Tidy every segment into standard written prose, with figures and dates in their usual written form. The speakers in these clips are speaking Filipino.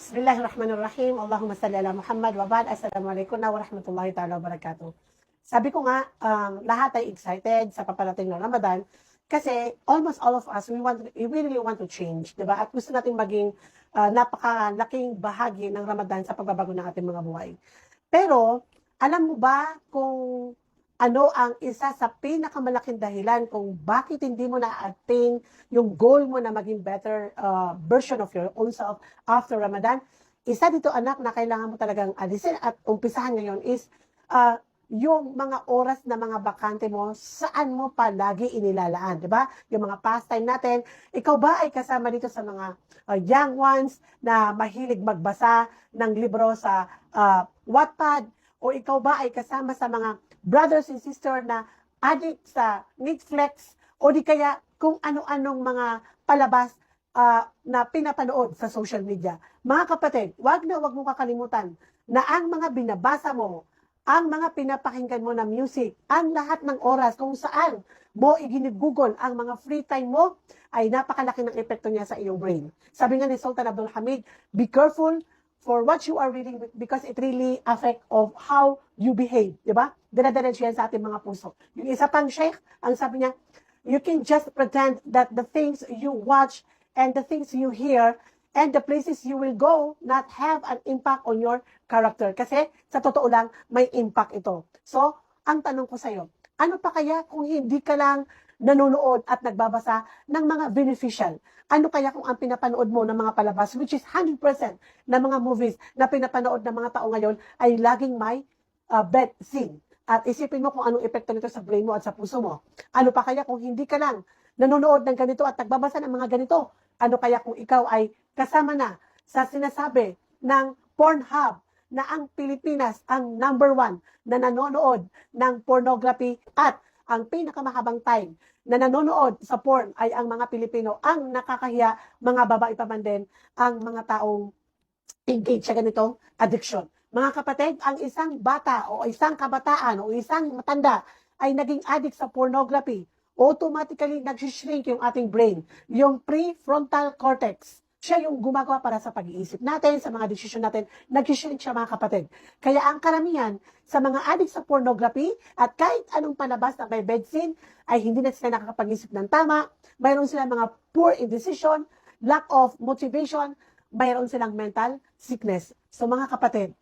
Bismillahirrahmanirrahim. Allahumma salli ala Muhammad wa ba'd. Assalamualaikum wa rahmatullahi ta'ala wa barakatuh. Sabi ko nga, lahat ay excited sa paparating na Ramadan kasi almost all of us, we really want to change, di ba? At gusto natin maging napakalaking bahagi ng Ramadan sa pagbabago ng ating mga buhay. Pero, alam mo ba kung ano ang isa sa pinakamalaking dahilan kung bakit hindi mo na-attain yung goal mo na maging better version of your own self after Ramadan? Isa dito, anak, na kailangan mo talagang alisin at umpisahan ngayon is yung mga oras na mga bakante mo, saan mo palagi inilalaan, di ba? Yung mga pastime natin, ikaw ba ay kasama dito sa mga young ones na mahilig magbasa ng libro sa Wattpad? O ikaw ba ay kasama sa mga brothers and sisters na addict sa Netflix? O di kaya kung ano-anong mga palabas na pinapanood sa social media? Mga kapatid, wag mo kakalimutan na ang mga binabasa mo, ang mga pinapakinggan mo na music, ang lahat ng oras kung saan mo iginigugol ang mga free time mo, ay napakalaki ng epekto niya sa iyong brain. Sabi nga ni Sultan Abdul Hamid, be careful for what you are reading because it really affect of how you behave, di ba? Dinadiretso yan sa ating mga puso. Yung isa pang sheikh, ang sabi niya, you can just pretend that the things you watch and the things you hear and the places you will go not have an impact on your character. Kasi sa totoo lang, may impact ito. So, ang tanong ko sa'yo, ano pa kaya kung hindi ka lang nanonood at nagbabasa ng mga beneficial? Ano kaya kung ang pinapanood mo ng mga palabas, which is 100% na mga movies na pinapanood ng mga tao ngayon, ay laging may bad scene? At isipin mo kung anong epekto nito sa brain mo at sa puso mo. Ano pa kaya kung hindi ka lang nanonood ng ganito at nagbabasa ng mga ganito? Ano kaya kung ikaw ay kasama na sa sinasabi ng Pornhub na ang Pilipinas ang #1 na nanonood ng pornography at ang pinakamahabang time na nanonood sa porn ay ang mga Pilipino, ang nakakahiya, mga babae pa man din, ang mga taong engage sa ganitong addiction. Mga kapatid, ang isang bata o isang kabataan o isang matanda ay naging addict sa pornography, automatically nag-shrink yung ating brain, yung prefrontal cortex. Siya yung gumagawa para sa pag-iisip natin, sa mga desisyon natin, nag-shrink siya mga kapatid. Kaya ang karamihan sa mga addict sa pornography at kahit anong palabas na may bed scene, ay hindi na sila nakakapag-isip ng tama, mayroon silang mga poor in decision, lack of motivation, mayroon silang mental sickness. So mga kapatid,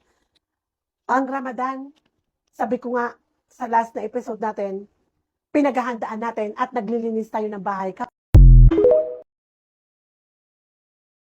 ang Ramadan, sabi ko nga sa last na episode natin, pinaghahandaan natin at naglilinis tayo ng bahay.